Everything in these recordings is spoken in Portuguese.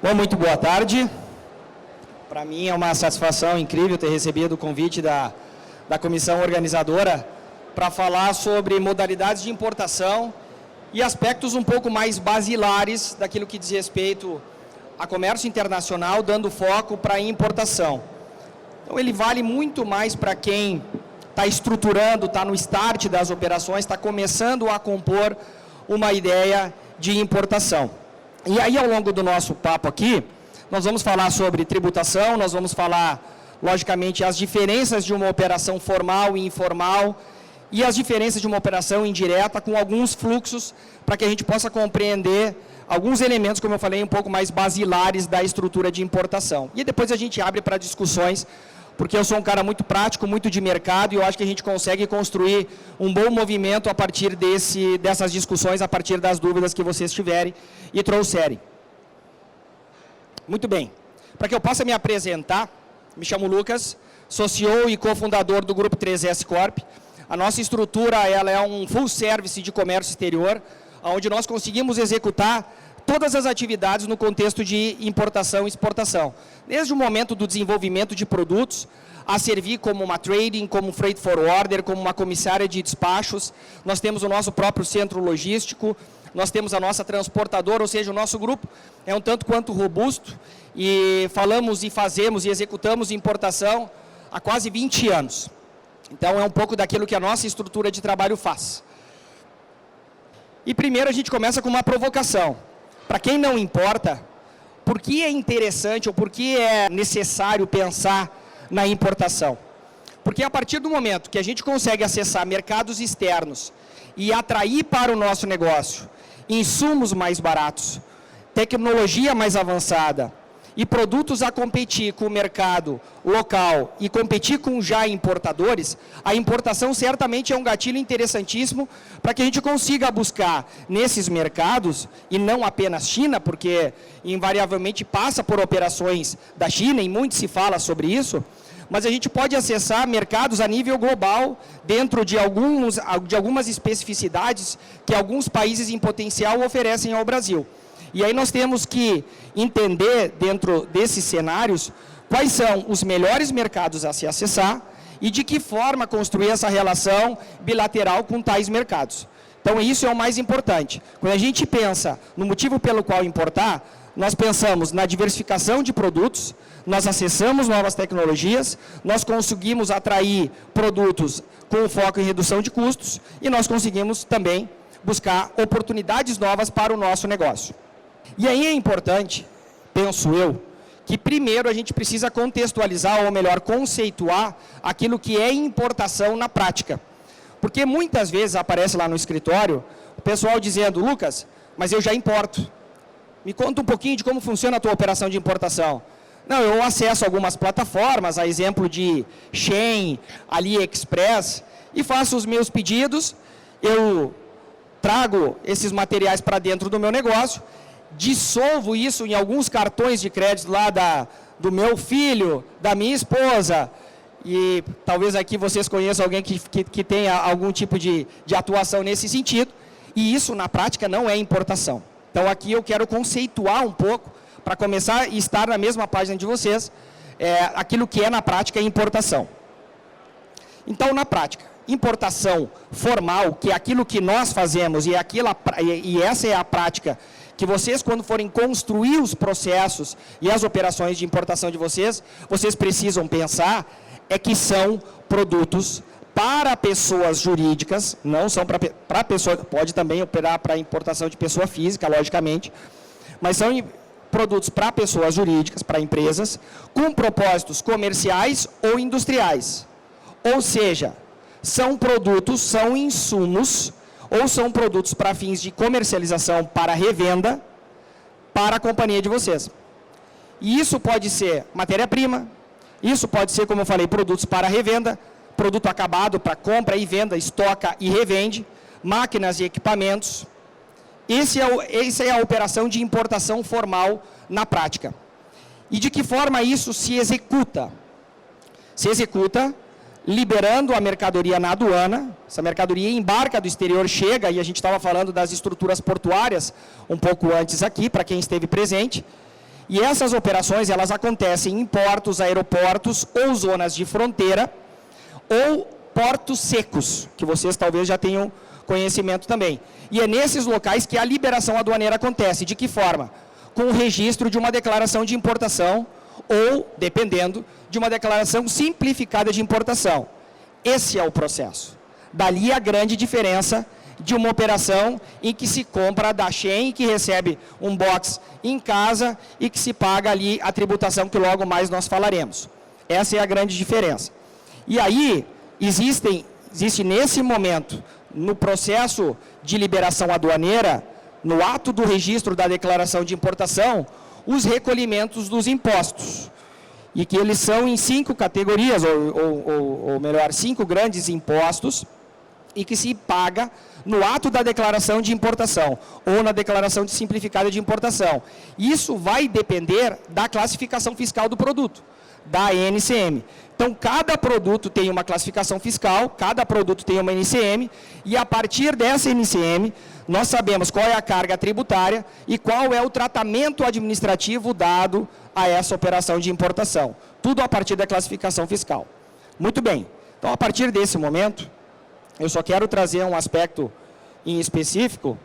Bom, muito boa tarde. Para mim é uma satisfação incrível ter recebido o convite da comissão organizadora para falar sobre modalidades de importação e aspectos um pouco mais basilares daquilo que diz respeito a comércio internacional, dando foco para a importação. Então, ele vale muito mais para quem está estruturando, está no start das operações, está começando a compor uma ideia de importação. E aí, ao longo do nosso papo aqui, nós vamos falar sobre tributação, nós vamos falar, logicamente, as diferenças de uma operação formal e informal e as diferenças de uma operação indireta com alguns fluxos para que a gente possa compreender alguns elementos, como eu falei, um pouco mais basilares da estrutura de importação. E depois a gente abre para discussões, porque eu sou um cara muito prático, muito de mercado, e eu acho que a gente consegue construir um bom movimento a partir dessas discussões, a partir das dúvidas que vocês tiverem e trouxerem. Muito bem. Para que eu possa me apresentar, me chamo Lucas, sou CEO e cofundador do Grupo 3S Corp. A nossa estrutura ela é um full service de comércio exterior, onde nós conseguimos executar todas as atividades no contexto de importação e exportação. Desde o momento do desenvolvimento de produtos, a servir como uma trading, como um freight forwarder, como uma comissária de despachos. Nós temos o nosso próprio centro logístico, nós temos a nossa transportadora, ou seja, o nosso grupo é um tanto quanto robusto e falamos e fazemos e executamos importação há quase 20 anos. Então, é um pouco daquilo que a nossa estrutura de trabalho faz. E primeiro a gente começa com uma provocação. Para quem não importa, por que é interessante ou por que é necessário pensar na importação? Porque a partir do momento que a gente consegue acessar mercados externos e atrair para o nosso negócio insumos mais baratos, tecnologia mais avançada e produtos a competir com o mercado local e competir com já importadores, a importação certamente é um gatilho interessantíssimo para que a gente consiga buscar nesses mercados, e não apenas China, porque invariavelmente passa por operações da China e muito se fala sobre isso, mas a gente pode acessar mercados a nível global dentro de algumas especificidades que alguns países em potencial oferecem ao Brasil. E aí nós temos que entender, dentro desses cenários, quais são os melhores mercados a se acessar e de que forma construir essa relação bilateral com tais mercados. Então, isso é o mais importante. Quando a gente pensa no motivo pelo qual importar, nós pensamos na diversificação de produtos, nós acessamos novas tecnologias, nós conseguimos atrair produtos com foco em redução de custos e nós conseguimos também buscar oportunidades novas para o nosso negócio. E aí é importante, penso eu, que primeiro a gente precisa contextualizar, ou melhor, conceituar aquilo que é importação na prática. Porque muitas vezes aparece lá no escritório o pessoal dizendo: Lucas, mas eu já importo. Me conta um pouquinho de como funciona a tua operação de importação. Não, eu acesso algumas plataformas, a exemplo de Shein, AliExpress, e faço os meus pedidos, eu trago esses materiais para dentro do meu negócio, dissolvo isso em alguns cartões de crédito lá do meu filho, da minha esposa, e talvez aqui vocês conheçam alguém que tenha algum tipo de atuação nesse sentido, e isso na prática não é importação. Então aqui eu quero conceituar um pouco, para começar a estar na mesma página de vocês, aquilo que é na prática importação. Então, na prática, importação formal, que é aquilo que nós fazemos e essa é a prática que vocês, quando forem construir os processos e as operações de importação de vocês precisam pensar que são produtos para pessoas jurídicas, não são para pessoa, pode também operar para importação de pessoa física, logicamente, mas são produtos para pessoas jurídicas, para empresas, com propósitos comerciais ou industriais. Ou seja, são produtos, são insumos, ou são produtos para fins de comercialização para revenda, para a companhia de vocês. E isso pode ser matéria-prima, isso pode ser, como eu falei, produtos para revenda, produto acabado para compra e venda, estoca e revende, máquinas e equipamentos. Essa é a operação de importação formal na prática. E de que forma isso se executa? Se executa liberando a mercadoria na aduana, essa mercadoria embarca do exterior, chega, e a gente estava falando das estruturas portuárias um pouco antes aqui, para quem esteve presente, E essas operações, elas acontecem em portos, aeroportos ou zonas de fronteira ou portos secos, que vocês talvez já tenham conhecimento também. E é nesses locais que a liberação aduaneira acontece. De que forma? Com o registro de uma declaração de importação ou, dependendo, de uma declaração simplificada de importação. Esse é o processo. Dali a grande diferença de uma operação em que se compra da Shein, que recebe um box em casa e que se paga ali a tributação que logo mais nós falaremos. Essa é a grande diferença. E aí, existe nesse momento, no processo de liberação aduaneira, no ato do registro da declaração de importação, os recolhimentos dos impostos. E que eles são em 5 categorias, ou melhor, 5 grandes impostos, e que se paga no ato da declaração de importação, ou na declaração de simplificada de importação. Isso vai depender da classificação fiscal do produto, da NCM. Então, cada produto tem uma classificação fiscal, cada produto tem uma NCM, e a partir dessa NCM, nós sabemos qual é a carga tributária e qual é o tratamento administrativo dado a essa operação de importação. Tudo a partir da classificação fiscal. Muito bem. Então, a partir desse momento, eu só quero trazer um aspecto em específico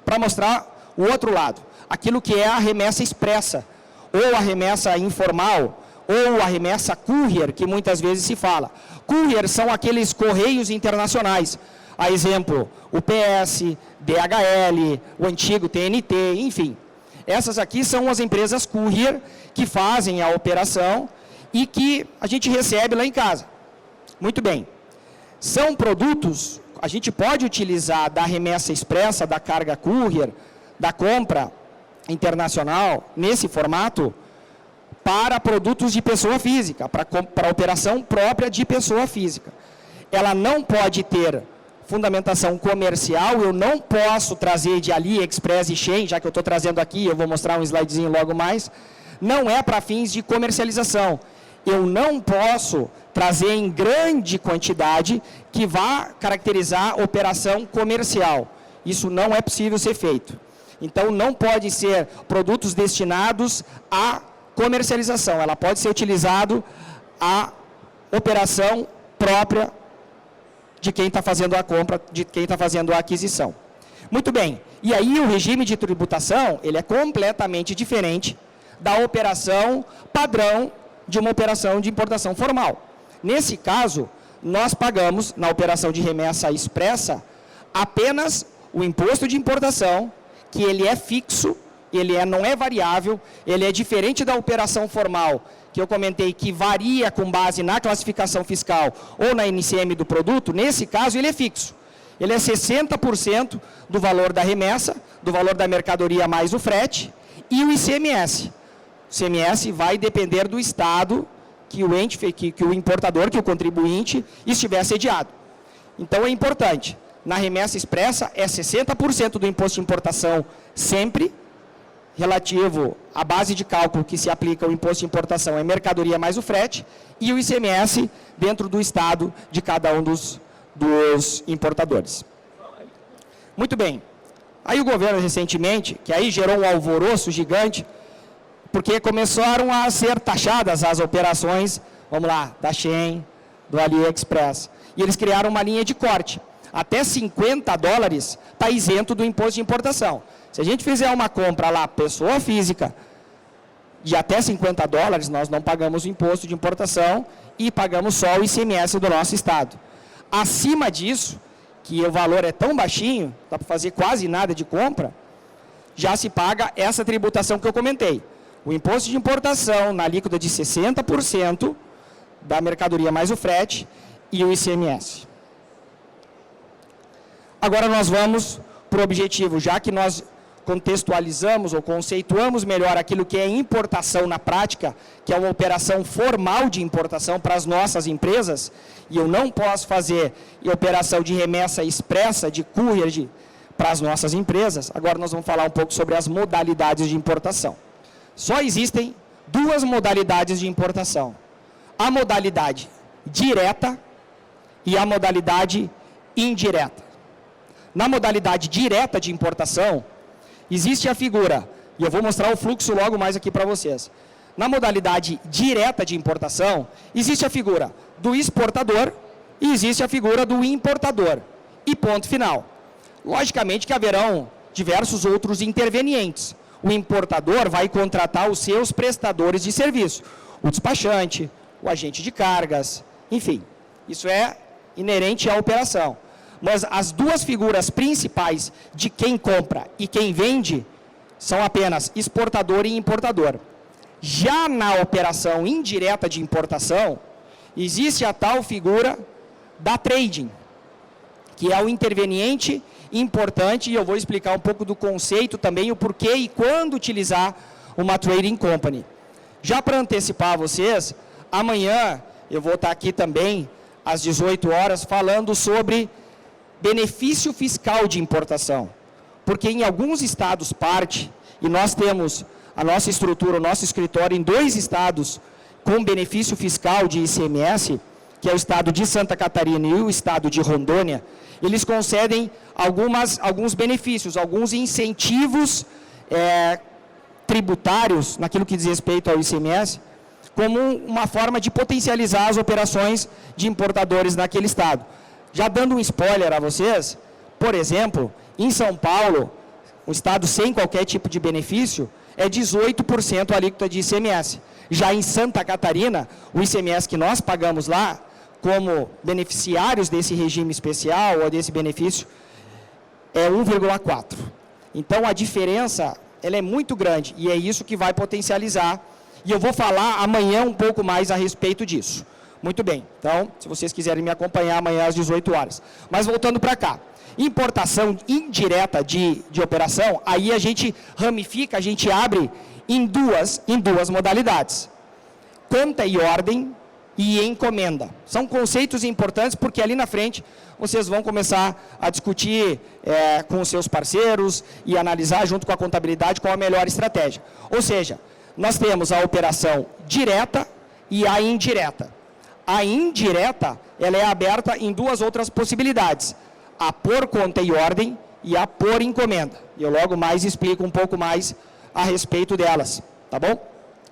para mostrar o outro lado. Aquilo que é a remessa expressa, ou a remessa informal, ou a remessa courier, que muitas vezes se fala. Courier são aqueles correios internacionais. A exemplo, o PS, DHL, o antigo TNT, enfim. Essas aqui são as empresas courier que fazem a operação e que a gente recebe lá em casa. Muito bem. São produtos, a gente pode utilizar da remessa expressa, da carga courier, da compra internacional, nesse formato, para produtos de pessoa física, para operação própria de pessoa física. Ela não pode ter fundamentação comercial, eu não posso trazer de AliExpress e Shein, já que eu estou trazendo aqui, eu vou mostrar um slidezinho logo mais, não é para fins de comercialização. Eu não posso trazer em grande quantidade que vá caracterizar operação comercial. Isso não é possível ser feito. Então, não pode ser produtos destinados à comercialização. Ela pode ser utilizado a operação própria de quem está fazendo a compra, de quem está fazendo a aquisição. Muito bem. E aí, o regime de tributação, ele é completamente diferente da operação padrão de uma operação de importação formal. Nesse caso, nós pagamos, na operação de remessa expressa, apenas o imposto de importação, que ele é fixo, não é variável, ele é diferente da operação formal, que eu comentei que varia com base na classificação fiscal ou na NCM do produto. Nesse caso, ele é fixo. Ele é 60% do valor da remessa, do valor da mercadoria mais o frete, e o ICMS. O ICMS vai depender do estado que o importador, que o contribuinte estiver sediado. Então, é importante. Na remessa expressa, é 60% do imposto de importação sempre, relativo à base de cálculo que se aplica ao imposto de importação é mercadoria mais o frete, e o ICMS dentro do estado de cada um dos importadores. Muito bem. Aí o governo recentemente, que aí gerou um alvoroço gigante, porque começaram a ser taxadas as operações, vamos lá, da Shein, do AliExpress, e eles criaram uma linha de corte. Até $50 está isento do imposto de importação. Se a gente fizer uma compra lá, pessoa física, de até $50, nós não pagamos o imposto de importação e pagamos só o ICMS do nosso estado. Acima disso, que o valor é tão baixinho, dá para fazer quase nada de compra, já se paga essa tributação que eu comentei. O imposto de importação na alíquota de 60% da mercadoria mais o frete e o ICMS. Agora nós vamos para o objetivo, já que nós contextualizamos ou conceituamos melhor aquilo que é importação na prática, que é uma operação formal de importação para as nossas empresas, e eu não posso fazer operação de remessa expressa, de courier para as nossas empresas. Agora nós vamos falar um pouco sobre as modalidades de importação. Só existem 2 modalidades de importação. A modalidade direta e a modalidade indireta. Na modalidade direta de importação, existe a figura, e eu vou mostrar o fluxo logo mais aqui para vocês. Na modalidade direta de importação, existe a figura do exportador e existe a figura do importador. E ponto final. Logicamente que haverão diversos outros intervenientes. O importador vai contratar os seus prestadores de serviço, o despachante, o agente de cargas, enfim. Isso é inerente à operação. Mas as duas figuras principais de quem compra e quem vende são apenas exportador e importador. Já na operação indireta de importação, existe a tal figura da trading, que é o interveniente importante, e eu vou explicar um pouco do conceito também, o porquê e quando utilizar uma trading company. Já para antecipar a vocês, amanhã eu vou estar aqui também, às 18 horas, falando sobre benefício fiscal de importação. Porque em alguns estados parte, e nós temos a nossa estrutura, o nosso escritório em 2 estados com benefício fiscal de ICMS, que é o estado de Santa Catarina e o estado de Rondônia, eles concedem alguns benefícios, alguns incentivos tributários, naquilo que diz respeito ao ICMS, como uma forma de potencializar as operações de importadores naquele estado. Já dando um spoiler a vocês, por exemplo, em São Paulo, um estado sem qualquer tipo de benefício, é 18% a alíquota de ICMS. Já em Santa Catarina, o ICMS que nós pagamos lá, como beneficiários desse regime especial ou desse benefício, é 1,4%. Então, a diferença ela é muito grande e é isso que vai potencializar. E eu vou falar amanhã um pouco mais a respeito disso. Muito bem, então, se vocês quiserem me acompanhar amanhã às 18 horas. Mas voltando para cá, importação indireta de operação, aí a gente ramifica, a gente abre em duas modalidades. Conta e ordem e encomenda. São conceitos importantes porque ali na frente vocês vão começar a discutir com os seus parceiros e analisar junto com a contabilidade qual a melhor estratégia. Ou seja, nós temos a operação direta e a indireta. A indireta, ela é aberta em 2 outras possibilidades. A por conta e ordem e a por encomenda. E eu logo mais explico um pouco mais a respeito delas, tá bom?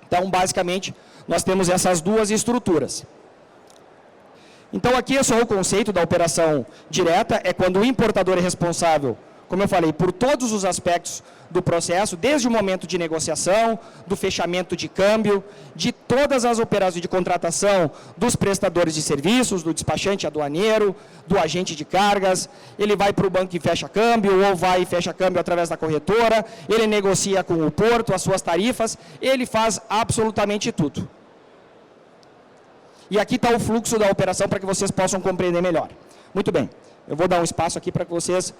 Então, basicamente, nós temos essas 2 estruturas. Então, aqui é só o conceito da operação direta, é quando o importador é responsável, como eu falei, por todos os aspectos do processo, desde o momento de negociação, do fechamento de câmbio, de todas as operações de contratação dos prestadores de serviços, do despachante aduaneiro, do agente de cargas, ele vai para o banco e fecha câmbio, ou vai e fecha câmbio através da corretora, ele negocia com o porto, as suas tarifas, ele faz absolutamente tudo. E aqui está o fluxo da operação para que vocês possam compreender melhor. Muito bem, eu vou dar um espaço aqui para que vocês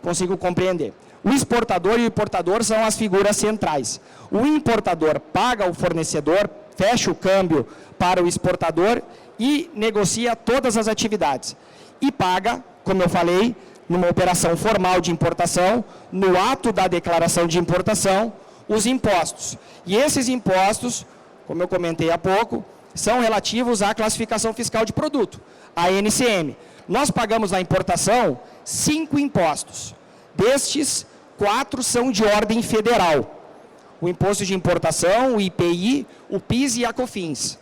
consigam compreender. O exportador e o importador são as figuras centrais. O importador paga o fornecedor, fecha o câmbio para o exportador e negocia todas as atividades. E paga, como eu falei, numa operação formal de importação, no ato da declaração de importação, os impostos. E esses impostos, como eu comentei há pouco, são relativos à classificação fiscal de produto, a NCM. Nós pagamos na importação 5 impostos. Destes, 4 são de ordem federal. O imposto de importação, o IPI, o PIS e a COFINS.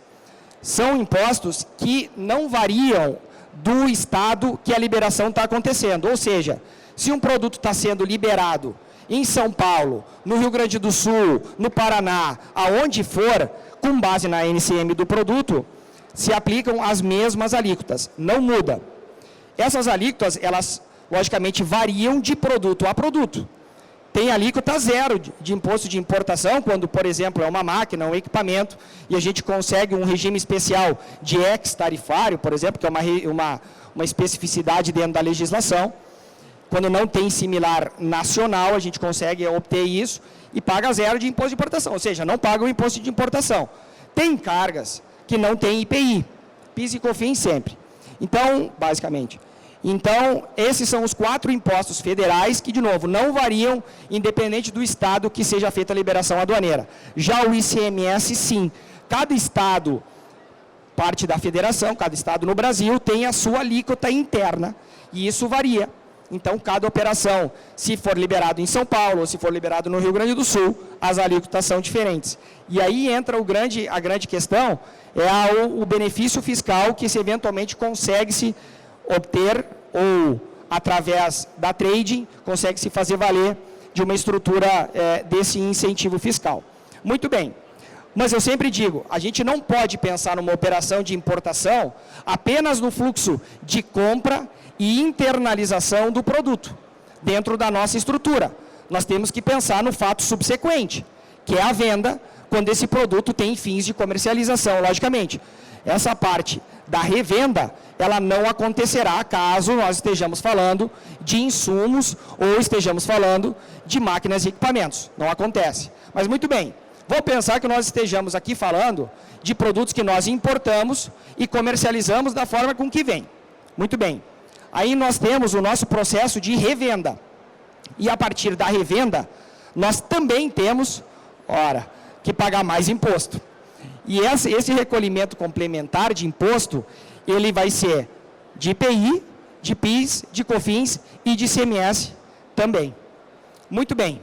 São impostos que não variam do estado que a liberação está acontecendo. Ou seja, se um produto está sendo liberado em São Paulo, no Rio Grande do Sul, no Paraná, aonde for, com base na NCM do produto, se aplicam as mesmas alíquotas, não muda. Essas alíquotas, elas, logicamente, variam de produto a produto. Tem alíquota 0 de imposto de importação, quando, por exemplo, é uma máquina, um equipamento, e a gente consegue um regime especial de ex-tarifário, por exemplo, que é uma especificidade dentro da legislação. Quando não tem similar nacional, a gente consegue obter isso e paga 0 de imposto de importação, ou seja, não paga o imposto de importação. Tem cargas que não tem IPI, PIS e COFINS sempre. Então, basicamente, esses são os 4 impostos federais que, de novo, não variam independente do estado que seja feita a liberação aduaneira. Já o ICMS, sim. Cada estado, parte da federação, cada estado no Brasil, tem a sua alíquota interna. E isso varia. Então, cada operação, se for liberado em São Paulo ou se for liberado no Rio Grande do Sul, as alíquotas são diferentes. E aí entra a grande questão, o benefício fiscal que se eventualmente consegue-se obter ou, através da trading, consegue-se fazer valer de uma estrutura desse incentivo fiscal. Muito bem. Mas eu sempre digo, a gente não pode pensar numa operação de importação apenas no fluxo de compra e internalização do produto dentro da nossa estrutura. Nós temos que pensar no fato subsequente, que é a venda, quando esse produto tem fins de comercialização, logicamente. Essa parte da revenda, ela não acontecerá caso nós estejamos falando de insumos ou estejamos falando de máquinas e equipamentos. Não acontece. Mas muito bem, vou pensar que nós estejamos aqui falando de produtos que nós importamos e comercializamos da forma com que vem. Muito bem. Aí nós temos o nosso processo de revenda. E a partir da revenda, nós também temos, que pagar mais imposto. E esse recolhimento complementar de imposto, ele vai ser de IPI, de PIS, de COFINS e de ICMS também. Muito bem.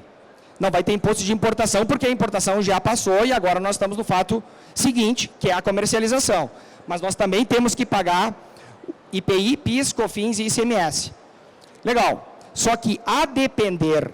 Não vai ter imposto de importação, porque a importação já passou e agora nós estamos no fato seguinte, que é a comercialização. Mas nós também temos que pagar IPI, PIS, COFINS e ICMS. Legal. Só que, a depender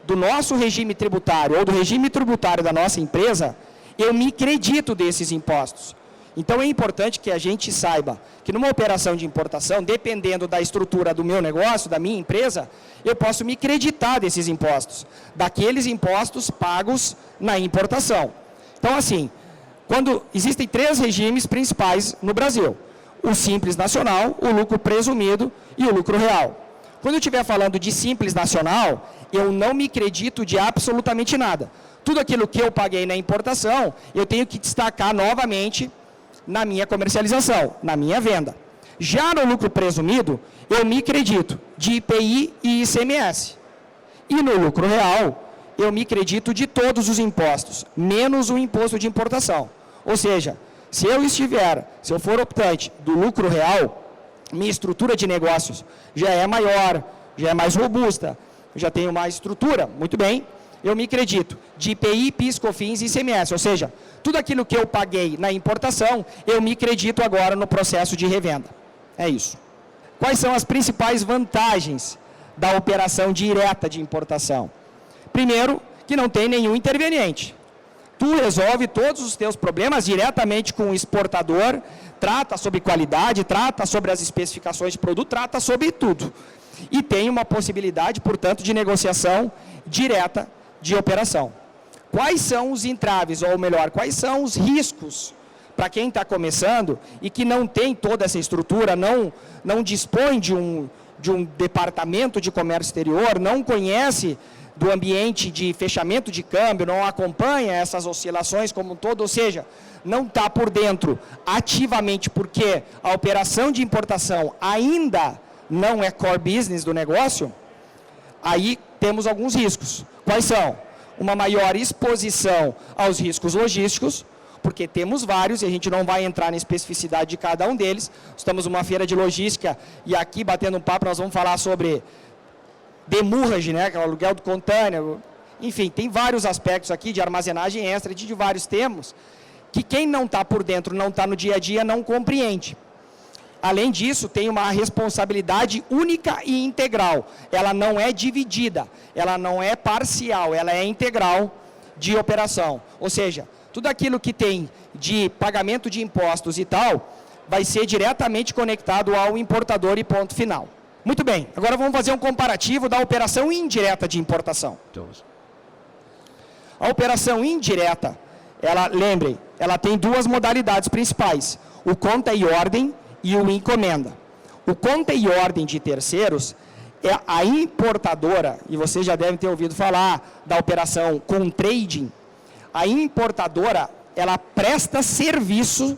do nosso regime tributário ou do regime tributário da nossa empresa, eu me credito desses impostos. Então, é importante que a gente saiba que numa operação de importação, dependendo da estrutura do meu negócio, da minha empresa, eu posso me creditar desses impostos, daqueles impostos pagos na importação. Então, assim, quando existem 3 regimes principais no Brasil: o Simples Nacional, o lucro presumido e o lucro real. Quando eu estiver falando de Simples Nacional, eu não me credito de absolutamente nada. Tudo aquilo que eu paguei na importação, eu tenho que destacar novamente na minha comercialização, na minha venda. Já no lucro presumido, eu me credito de IPI e ICMS. E no lucro real, eu me credito de todos os impostos, menos o imposto de importação. Ou seja, se eu for optante do lucro real, minha estrutura de negócios já é maior, já é mais robusta, já tenho mais estrutura, muito bem, eu me credito de IPI, PIS, COFINS e ICMS, ou seja, tudo aquilo que eu paguei na importação, eu me credito agora no processo de revenda. É isso. Quais são as principais vantagens da operação direta de importação? Primeiro, que não tem nenhum interveniente. Tu resolve todos os teus problemas diretamente com o exportador, trata sobre qualidade, trata sobre as especificações de produto, trata sobre tudo. E tem uma possibilidade, portanto, de negociação direta de operação. Quais são os entraves, ou melhor, quais são os riscos para quem está começando e que não tem toda essa estrutura, não dispõe de um departamento de comércio exterior, não conhece do ambiente de fechamento de câmbio, não acompanha essas oscilações como um todo, ou seja, não está por dentro ativamente porque a operação de importação ainda não é core business do negócio, aí temos alguns riscos. Quais são? Uma maior exposição aos riscos logísticos, porque temos vários e a gente não vai entrar na especificidade de cada um deles. Estamos numa feira de logística e aqui, batendo um papo, nós vamos falar sobre demurrage, né, que é o aluguel do container. Enfim, tem vários aspectos aqui de armazenagem extra, de vários termos, que quem não está por dentro, não está no dia a dia, não compreende. Além disso, tem uma responsabilidade única e integral. Ela não é dividida, ela não é parcial, ela é integral de operação. Ou seja, tudo aquilo que tem de pagamento de impostos e tal, vai ser diretamente conectado ao importador e ponto final. Muito bem, agora vamos fazer um comparativo da operação indireta de importação. A operação indireta, lembrem, ela tem 2 modalidades principais: o conta e ordem e o encomenda. O conta e ordem de terceiros é a importadora, e vocês já devem ter ouvido falar da operação com trading. A importadora, ela presta serviço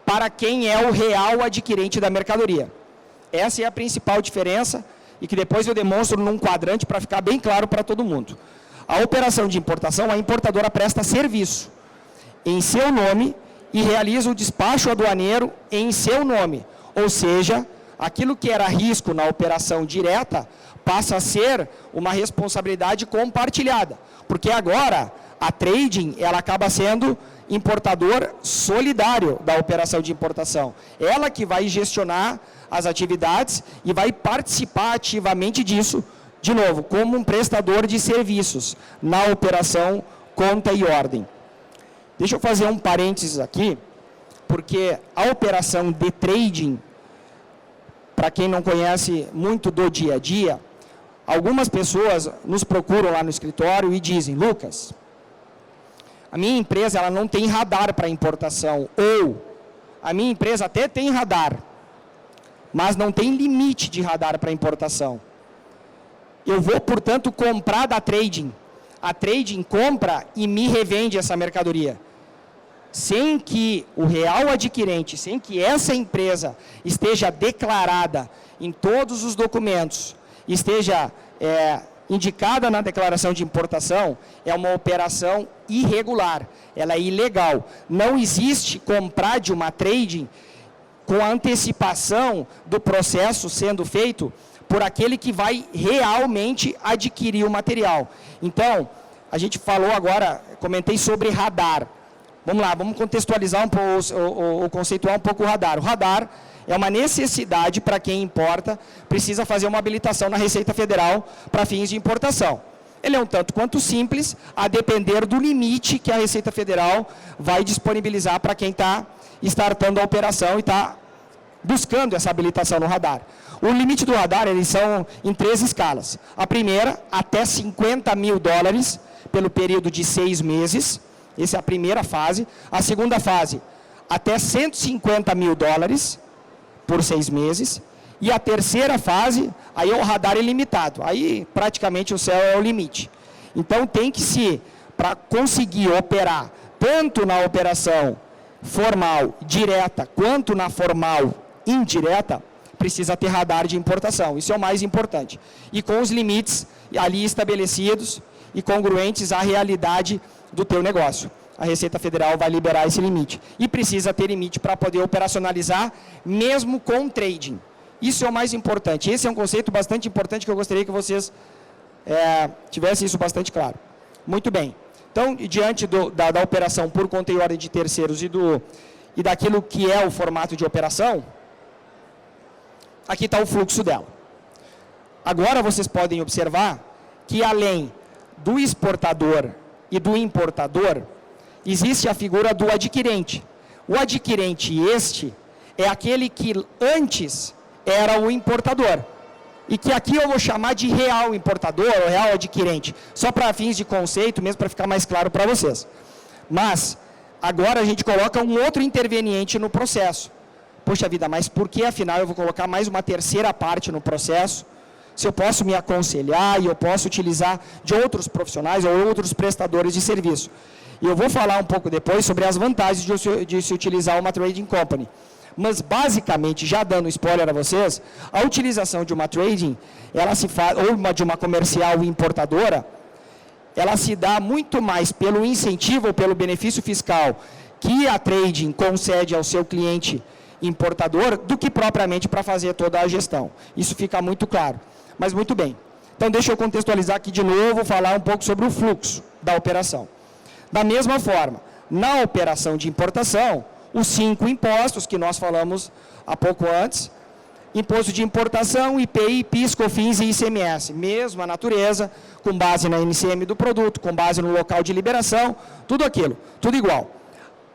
para quem é o real adquirente da mercadoria. Essa é a principal diferença e que depois eu demonstro num quadrante para ficar bem claro para todo mundo. A operação de importação, a importadora presta serviço em seu nome e realiza o despacho aduaneiro em seu nome. Ou seja, aquilo que era risco na operação direta passa a ser uma responsabilidade compartilhada, porque agora a trading ela acaba sendo importador solidário da operação de importação. Ela que vai gestionar as atividades e vai participar ativamente disso, de novo, como um prestador de serviços na operação conta e ordem. Deixa eu fazer um parênteses aqui, porque a operação de trading, para quem não conhece muito do dia a dia, algumas pessoas nos procuram lá no escritório e dizem: Lucas, a minha empresa ela não tem radar para importação, ou a minha empresa até tem radar, mas não tem limite de radar para importação. Eu vou, portanto, comprar da trading. A trading compra e me revende essa mercadoria, sem que o real adquirente, sem que essa empresa esteja declarada em todos os documentos, esteja indicada na declaração de importação, é uma operação irregular, ela é ilegal. Não existe comprar de uma trading com a antecipação do processo sendo feito por aquele que vai realmente adquirir o material. Então, a gente falou agora, comentei sobre radar. Vamos lá, vamos contextualizar um pouco, ou conceituar um pouco o radar. O radar é uma necessidade para quem importa, precisa fazer uma habilitação na Receita Federal para fins de importação. Ele é um tanto quanto simples, a depender do limite que a Receita Federal vai disponibilizar para quem está startando a operação e está buscando essa habilitação no radar. O limite do radar, eles são em 3 escalas. A primeira, até $50 mil pelo período de 6 meses. Essa é a primeira fase. A segunda fase, até $150 mil por 6 meses. E a terceira fase, aí é o radar ilimitado. Aí, praticamente, o céu é o limite. Então, tem que se, para conseguir operar, tanto na operação formal, direta, quanto na formal, indireta, precisa ter radar de importação. Isso é o mais importante. E com os limites ali estabelecidos e congruentes à realidade do teu negócio. A Receita Federal vai liberar esse limite. E precisa ter limite para poder operacionalizar, mesmo com trading. Isso é o mais importante. Esse é um conceito bastante importante que eu gostaria que vocês tivessem isso bastante claro. Muito bem. Então, diante da operação por conta e ordem de terceiros e daquilo que é o formato de operação, aqui está o fluxo dela. Agora vocês podem observar que além do exportador e do importador, existe a figura do adquirente. O adquirente é aquele que antes era o importador. E que aqui eu vou chamar de real importador ou real adquirente, só para fins de conceito, mesmo para ficar mais claro para vocês. Mas, agora a gente coloca um outro interveniente no processo. Poxa vida, mas por que afinal eu vou colocar mais uma terceira parte no processo? Se eu posso me aconselhar e eu posso utilizar de outros profissionais ou outros prestadores de serviço. E eu vou falar um pouco depois sobre as vantagens de se utilizar uma trading company. Mas basicamente, já dando spoiler a vocês, a utilização de uma trading, ela se faz, ou de uma comercial importadora, ela se dá muito mais pelo incentivo ou pelo benefício fiscal que a trading concede ao seu cliente importador do que propriamente para fazer toda a gestão. Isso fica muito claro. Mas muito bem. Então deixa eu contextualizar aqui de novo, falar um pouco sobre o fluxo da operação. Da mesma forma, na operação de importação, os 5 impostos que nós falamos há pouco antes, imposto de importação, IPI, PIS, COFINS e ICMS, mesma natureza, com base na NCM do produto, com base no local de liberação, tudo aquilo, tudo igual.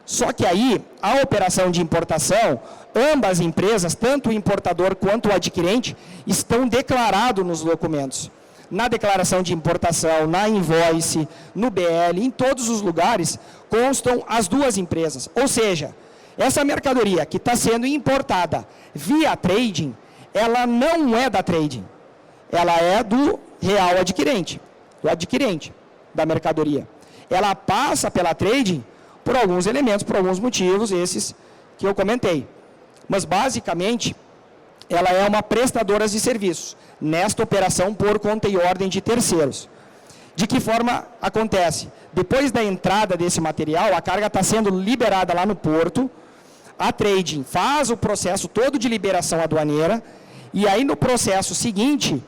Só que aí, a operação de importação, ambas empresas, tanto o importador quanto o adquirente, estão declarados nos documentos. Na declaração de importação, na invoice, no BL, em todos os lugares, constam as duas empresas. Ou seja, essa mercadoria que está sendo importada via trading, ela não é da trading. Ela é do real adquirente, do adquirente da mercadoria. Ela passa pela trading por alguns elementos, por alguns motivos, esses que eu comentei. Mas, basicamente, ela é uma prestadora de serviços, nesta operação por conta e ordem de terceiros. De que forma acontece? Depois da entrada desse material, a carga está sendo liberada lá no porto, a trading faz o processo todo de liberação aduaneira, e aí no processo seguinte,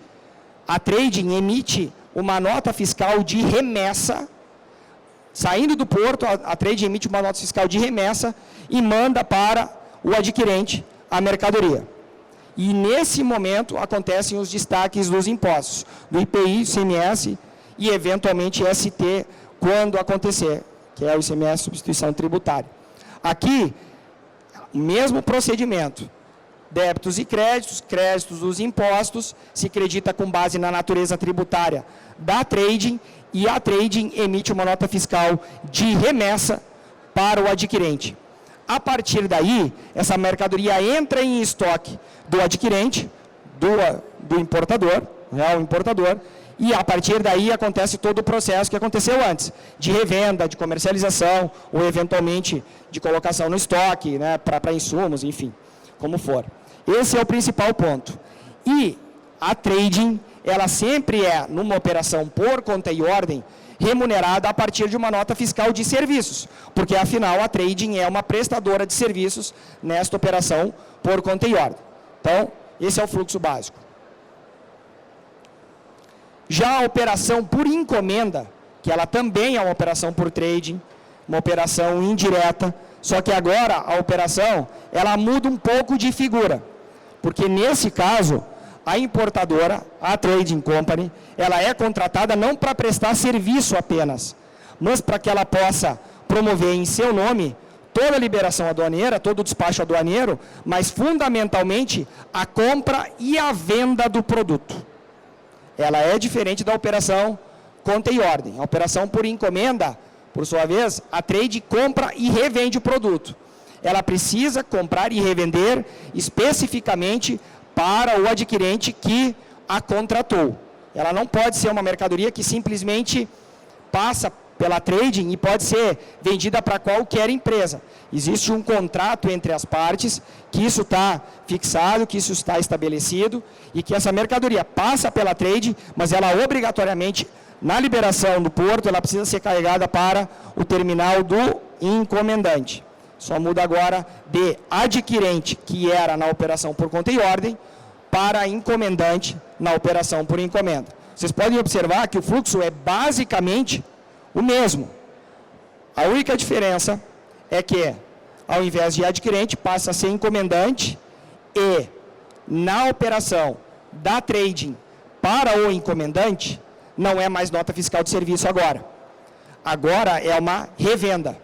a trading emite uma nota fiscal de remessa, saindo do porto, a trading emite uma nota fiscal de remessa e manda para o adquirente a mercadoria. E nesse momento acontecem os destaques dos impostos, do IPI, ICMS e eventualmente ST, quando acontecer, que é o ICMS, substituição tributária. Aqui, o mesmo procedimento, débitos e créditos, créditos dos impostos, se acredita com base na natureza tributária da trading, e a trading emite uma nota fiscal de remessa para o adquirente. A partir daí, essa mercadoria entra em estoque do adquirente, do importador, real importador, e a partir daí acontece todo o processo que aconteceu antes, de revenda, de comercialização, ou eventualmente de colocação no estoque, né, para insumos, enfim, como for. Esse é o principal ponto. E a trading, ela sempre é, numa operação por conta e ordem, remunerada a partir de uma nota fiscal de serviços, porque afinal a trading é uma prestadora de serviços nesta operação por conta e ordem. Então, esse é o fluxo básico. Já a operação por encomenda, que ela também é uma operação por trading, uma operação indireta, só que agora a operação, ela muda um pouco de figura, porque nesse caso, a importadora, a trading company, ela é contratada não para prestar serviço apenas, mas para que ela possa promover em seu nome toda a liberação aduaneira, todo o despacho aduaneiro, mas fundamentalmente a compra e a venda do produto. Ela é diferente da operação conta e ordem. A operação por encomenda, por sua vez, a trade compra e revende o produto. Ela precisa comprar e revender especificamente para o adquirente que a contratou. Ela não pode ser uma mercadoria que simplesmente passa pela trading e pode ser vendida para qualquer empresa. Existe um contrato entre as partes, que isso está fixado, que isso está estabelecido, e que essa mercadoria passa pela trade, mas ela obrigatoriamente, na liberação do porto, ela precisa ser carregada para o terminal do encomendante. Só muda agora de adquirente, que era na operação por conta e ordem, para encomendante na operação por encomenda. Vocês podem observar que o fluxo é basicamente o mesmo. A única diferença é que, ao invés de adquirente, passa a ser encomendante e, na operação da trading para o encomendante, não é mais nota fiscal de serviço agora. Agora é uma revenda.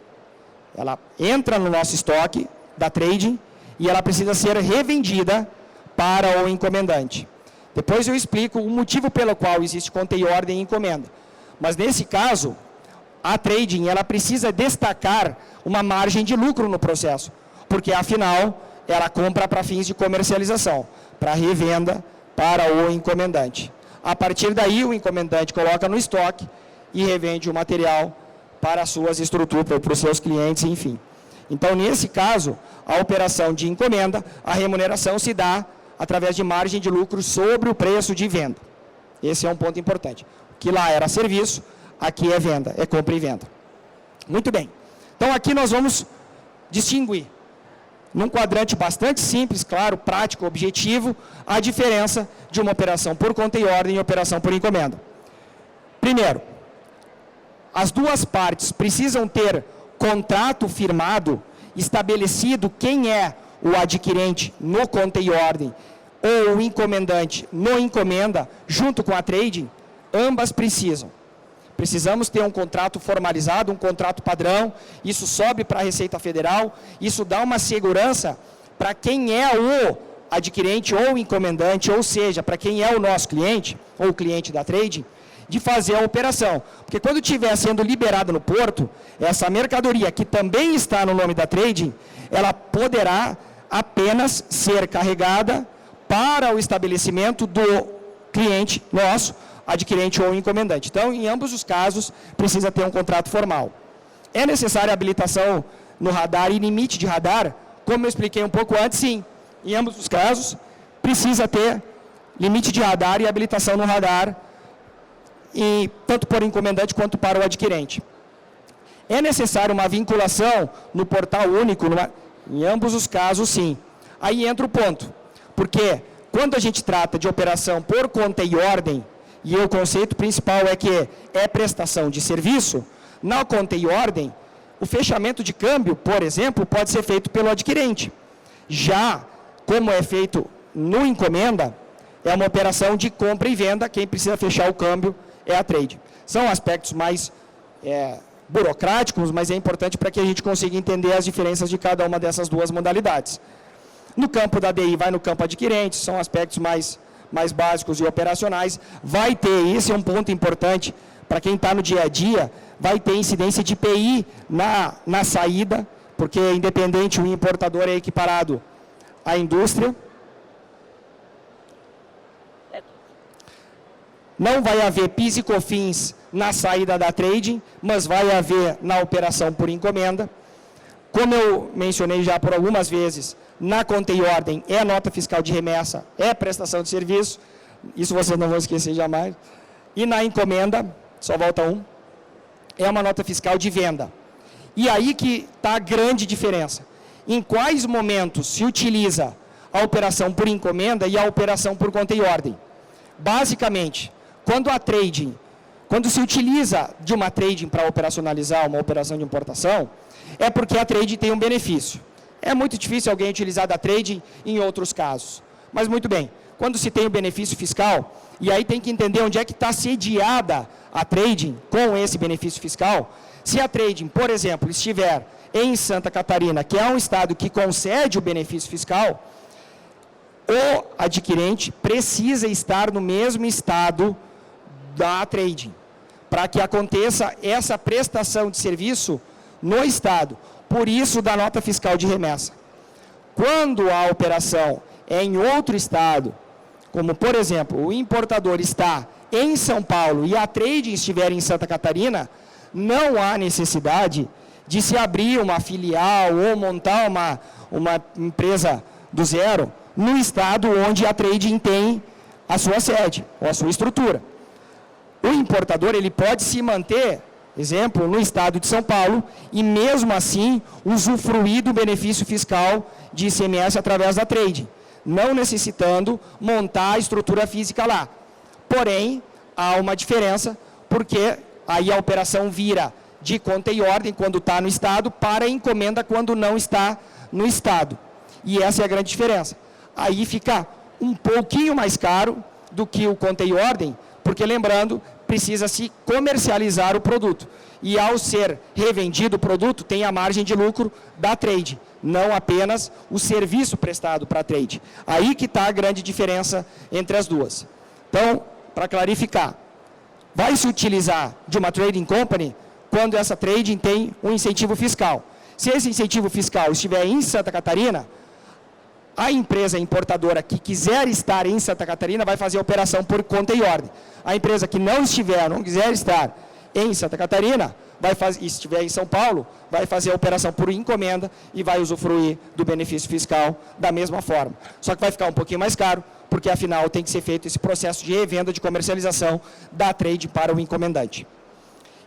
Ela entra no nosso estoque da trading e ela precisa ser revendida para o encomendante. Depois eu explico o motivo pelo qual existe conta e ordem e encomenda. Mas nesse caso, a trading ela precisa destacar uma margem de lucro no processo, porque afinal ela compra para fins de comercialização, para revenda para o encomendante. A partir daí o encomendante coloca no estoque e revende o material para as suas estruturas, para os seus clientes, enfim. Então, nesse caso, a operação de encomenda, a remuneração se dá através de margem de lucro sobre o preço de venda. Esse é um ponto importante. Que lá era serviço, aqui é venda, é compra e venda. Muito bem. Então, aqui nós vamos distinguir, num quadrante bastante simples, claro, prático, objetivo, a diferença de uma operação por conta e ordem e operação por encomenda. Primeiro, as duas partes precisam ter contrato firmado, estabelecido quem é o adquirente no conta e ordem ou o encomendante no encomenda, junto com a trading, ambas precisam. Precisamos ter um contrato formalizado, um contrato padrão, isso sobe para a Receita Federal, isso dá uma segurança para quem é o adquirente ou o encomendante, ou seja, para quem é o nosso cliente, ou o cliente da trading, de fazer a operação. Porque quando estiver sendo liberada no porto, essa mercadoria que também está no nome da trading, ela poderá apenas ser carregada para o estabelecimento do cliente nosso, adquirente ou encomendante. Então, em ambos os casos, precisa ter um contrato formal. É necessária habilitação no radar e limite de radar? Como eu expliquei um pouco antes, sim. Em ambos os casos, precisa ter limite de radar e habilitação no radar, e tanto por encomendante quanto para o adquirente. É necessário uma vinculação no portal único? Em ambos os casos, sim. Aí entra o ponto. Porque quando a gente trata de operação por conta e ordem, e o conceito principal é que é prestação de serviço, na conta e ordem, o fechamento de câmbio, por exemplo, pode ser feito pelo adquirente. Já como é feito no encomenda, é uma operação de compra e venda, quem precisa fechar o câmbio é a trade. São aspectos mais burocráticos, mas é importante para que a gente consiga entender as diferenças de cada uma dessas duas modalidades. No campo da DI, vai no campo adquirente, são aspectos mais básicos e operacionais. Vai ter, esse é um ponto importante, para quem está no dia a dia, vai ter incidência de IPI na saída, porque independente, o importador é equiparado à indústria. Não vai haver PIS e COFINS na saída da trading, mas vai haver na operação por encomenda. Como eu mencionei já por algumas vezes, na conta e ordem é nota fiscal de remessa, é prestação de serviço, isso vocês não vão esquecer jamais. E na encomenda, só volta um, é uma nota fiscal de venda. E aí que está a grande diferença. Em quais momentos se utiliza a operação por encomenda e a operação por conta e ordem? Basicamente, quando se utiliza de uma trading para operacionalizar uma operação de importação, é porque a trading tem um benefício. É muito difícil alguém utilizar da trading em outros casos. Mas muito bem, quando se tem o benefício fiscal, e aí tem que entender onde é que está sediada a trading com esse benefício fiscal. Se a trading, por exemplo, estiver em Santa Catarina, que é um estado que concede o benefício fiscal, o adquirente precisa estar no mesmo estado da trading, para que aconteça essa prestação de serviço no estado. Por isso, da nota fiscal de remessa. Quando a operação é em outro estado, como, por exemplo, o importador está em São Paulo e a trading estiver em Santa Catarina, não há necessidade de se abrir uma filial ou montar uma empresa do zero no estado onde a trading tem a sua sede ou a sua estrutura. O importador ele pode se manter, exemplo, no estado de São Paulo e mesmo assim usufruir do benefício fiscal de ICMS através da trading, não necessitando montar a estrutura física lá. Porém, há uma diferença, porque aí a operação vira de conta e ordem quando está no estado para encomenda quando não está no estado. E essa é a grande diferença. Aí fica um pouquinho mais caro do que o conta e ordem, porque lembrando, precisa se comercializar o produto. E ao ser revendido o produto, tem a margem de lucro da trade, não apenas o serviço prestado para a trade. Aí que está a grande diferença entre as duas. Então, para clarificar, vai se utilizar de uma trading company quando essa trading tem um incentivo fiscal. Se esse incentivo fiscal estiver em Santa Catarina, a empresa importadora que quiser estar em Santa Catarina vai fazer a operação por conta e ordem. A empresa que não quiser estar em Santa Catarina, e estiver em São Paulo, vai fazer a operação por encomenda e vai usufruir do benefício fiscal da mesma forma. Só que vai ficar um pouquinho mais caro, porque afinal tem que ser feito esse processo de revenda, de comercialização da trade para o encomendante.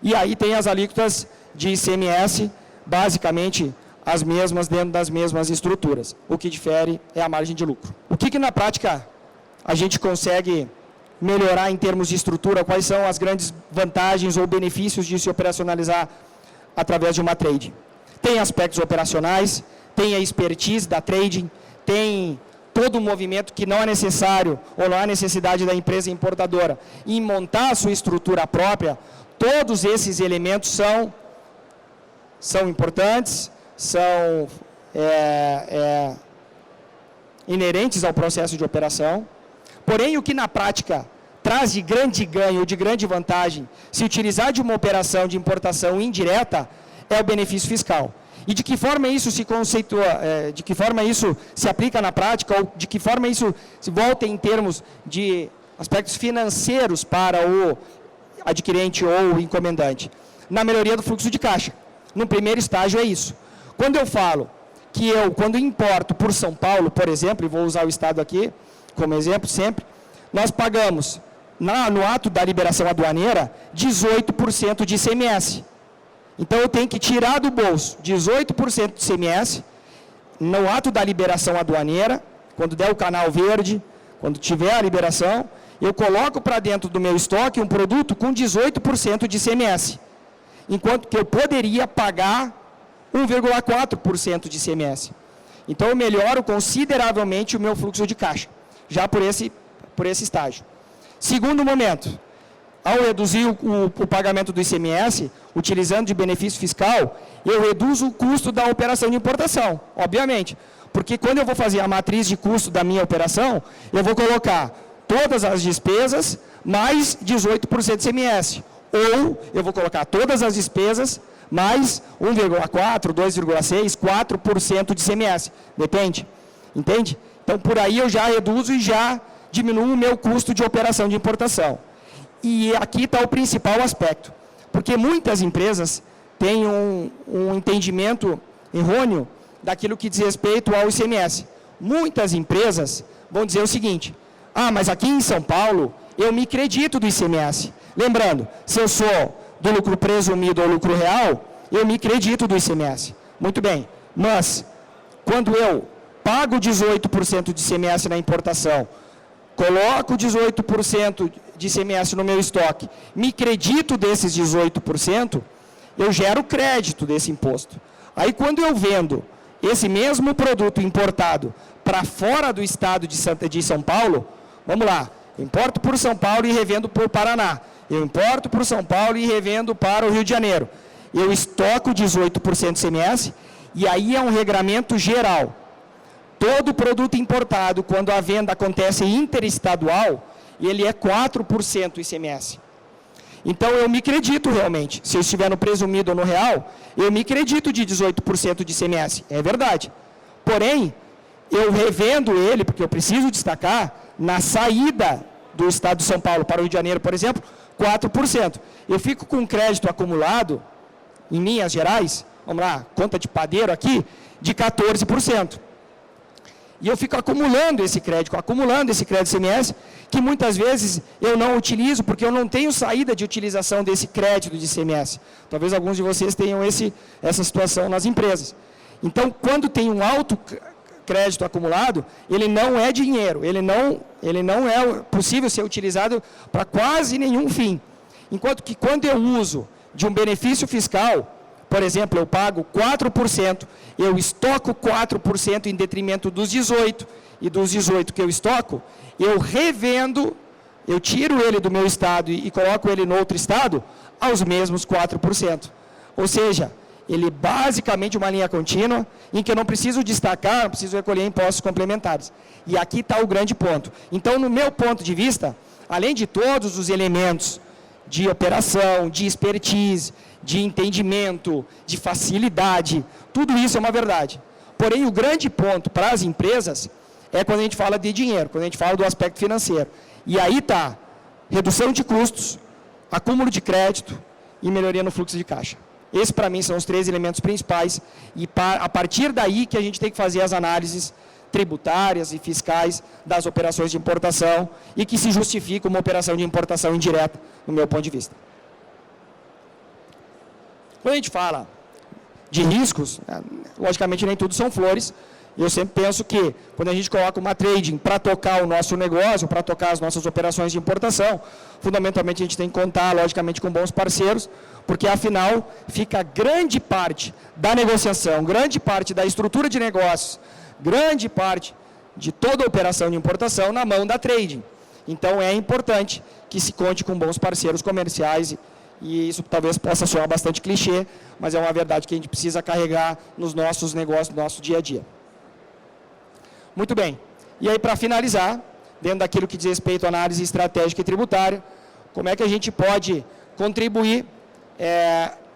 E aí tem as alíquotas de ICMS, basicamente as mesmas dentro das mesmas estruturas. O que difere é a margem de lucro. O que na prática a gente consegue melhorar em termos de estrutura? Quais são as grandes vantagens ou benefícios de se operacionalizar através de uma trading? Tem aspectos operacionais, tem a expertise da trading, tem todo o movimento que não é necessário ou não há necessidade da empresa importadora em montar a sua estrutura própria. Todos esses elementos são importantes, são inerentes ao processo de operação. Porém, o que na prática traz de grande ganho, de grande vantagem, se utilizar de uma operação de importação indireta, é o benefício fiscal. E de que forma isso se conceitua, de que forma isso se aplica na prática, ou de que forma isso se volta em termos de aspectos financeiros para o adquirente ou o encomendante? Na melhoria do fluxo de caixa. No primeiro estágio é isso. Quando eu falo que quando importo por São Paulo, por exemplo, e vou usar o estado aqui como exemplo sempre, nós pagamos, no ato da liberação aduaneira, 18% de ICMS. Então, eu tenho que tirar do bolso 18% de ICMS, no ato da liberação aduaneira, quando der o canal verde, quando tiver a liberação, eu coloco para dentro do meu estoque um produto com 18% de ICMS, enquanto que eu poderia pagar 1,4% de ICMS. Então, eu melhoro consideravelmente o meu fluxo de caixa, já por esse estágio. Segundo momento, ao reduzir o pagamento do ICMS, utilizando de benefício fiscal, eu reduzo o custo da operação de importação, obviamente. Porque quando eu vou fazer a matriz de custo da minha operação, eu vou colocar todas as despesas mais 18% de ICMS. Ou eu vou colocar todas as despesas mais 1,4%, 2,6%, 4% de ICMS. Depende. Entende? Então, por aí eu já reduzo e já diminuo o meu custo de operação de importação. E aqui está o principal aspecto. Porque muitas empresas têm um entendimento errôneo daquilo que diz respeito ao ICMS. Muitas empresas vão dizer o seguinte: ah, mas aqui em São Paulo eu me credito do ICMS. Lembrando, se eu sou do lucro presumido ou lucro real, eu me credito do ICMS. Muito bem, mas quando eu pago 18% de ICMS na importação, coloco 18% de ICMS no meu estoque, me credito desses 18%, eu gero crédito desse imposto. Aí quando eu vendo esse mesmo produto importado para fora do estado de São Paulo, vamos lá, eu importo por São Paulo e revendo por Paraná, eu importo por São Paulo e revendo para o Rio de Janeiro, eu estoco 18% de ICMS, e aí é um regramento geral. Todo produto importado, quando a venda acontece interestadual, ele é 4% ICMS. Então, eu me credito realmente. Se eu estiver no presumido ou no real, eu me credito de 18% de ICMS. É verdade. Porém, eu revendo ele, porque eu preciso destacar, na saída do estado de São Paulo para o Rio de Janeiro, por exemplo, 4%. Eu fico com crédito acumulado, em Minas Gerais, vamos lá, conta de padeiro aqui, de 14%. E eu fico acumulando esse crédito ICMS, que muitas vezes eu não utilizo, porque eu não tenho saída de utilização desse crédito de ICMS. Talvez alguns de vocês tenham essa situação nas empresas. Então, quando tem um alto crédito acumulado, ele não é dinheiro, ele não é possível ser utilizado para quase nenhum fim. Enquanto que quando eu uso de um benefício fiscal, por exemplo, eu pago 4%, eu estoco 4% em detrimento dos 18%, e dos 18% que eu estoco, eu revendo, eu tiro ele do meu estado e coloco ele no outro estado, aos mesmos 4%. Ou seja, ele basicamente é uma linha contínua, em que eu não preciso destacar, não preciso recolher impostos complementares. E aqui está o grande ponto. Então, no meu ponto de vista, além de todos os elementos de operação, de expertise, de entendimento, de facilidade, tudo isso é uma verdade. Porém, o grande ponto para as empresas é quando a gente fala de dinheiro, quando a gente fala do aspecto financeiro. E aí está redução de custos, acúmulo de crédito e melhoria no fluxo de caixa. Esses, para mim, são os 3 elementos principais, e a partir daí que a gente tem que fazer as análises tributárias e fiscais das operações de importação e que se justifica uma operação de importação indireta, no meu ponto de vista. Quando a gente fala de riscos, logicamente nem tudo são flores, e eu sempre penso que quando a gente coloca uma trading para tocar o nosso negócio, para tocar as nossas operações de importação, fundamentalmente a gente tem que contar, logicamente, com bons parceiros, porque afinal fica grande parte da negociação, grande parte da estrutura de negócios, grande parte de toda a operação de importação na mão da trading. Então é importante que se conte com bons parceiros comerciais, e isso talvez possa soar bastante clichê, mas é uma verdade que a gente precisa carregar nos nossos negócios, no nosso dia a dia. Muito bem. E aí, para finalizar, dentro daquilo que diz respeito à análise estratégica e tributária, como é que a gente pode contribuir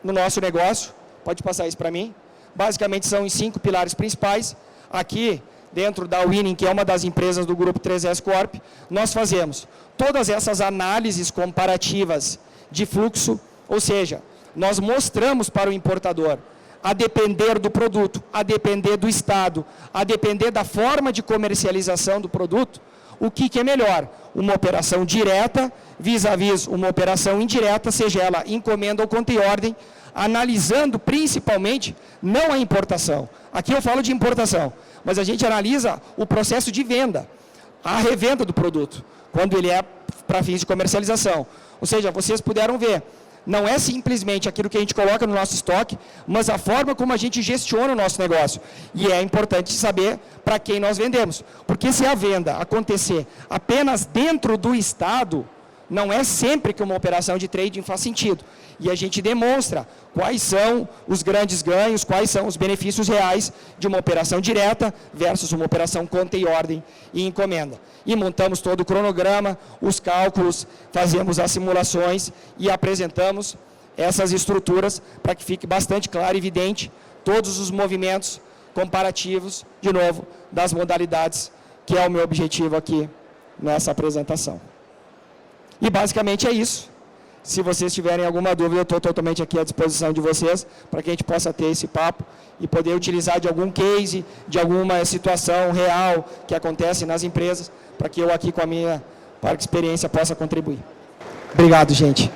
no nosso negócio? Pode passar isso para mim. Basicamente, são os 5 pilares principais. Aqui, dentro da Winning, que é uma das empresas do Grupo 3S Corp, nós fazemos todas essas análises comparativas de fluxo, ou seja, nós mostramos para o importador, a depender do produto, a depender do estado, a depender da forma de comercialização do produto, o que é melhor, uma operação direta vis-à-vis uma operação indireta, seja ela encomenda ou conta e ordem, analisando principalmente não a importação. Aqui eu falo de importação, mas a gente analisa o processo de venda, a revenda do produto. quando ele é para fins de comercialização. Ou seja, vocês puderam ver, não é simplesmente aquilo que a gente coloca no nosso estoque, mas a forma como a gente gestiona o nosso negócio. E é importante saber para quem nós vendemos. Porque se a venda acontecer apenas dentro do Estado, não é sempre que uma operação de trading faz sentido. E a gente demonstra quais são os grandes ganhos, quais são os benefícios reais de uma operação direta versus uma operação conta e ordem e encomenda. E montamos todo o cronograma, os cálculos, fazemos as simulações e apresentamos essas estruturas para que fique bastante claro e evidente todos os movimentos comparativos, de novo, das modalidades, que é o meu objetivo aqui nessa apresentação. E basicamente é isso. Se vocês tiverem alguma dúvida, eu estou totalmente aqui à disposição de vocês, para que a gente possa ter esse papo e poder utilizar de algum case, de alguma situação real que acontece nas empresas, para que eu aqui com a minha experiência possa contribuir. Obrigado, gente.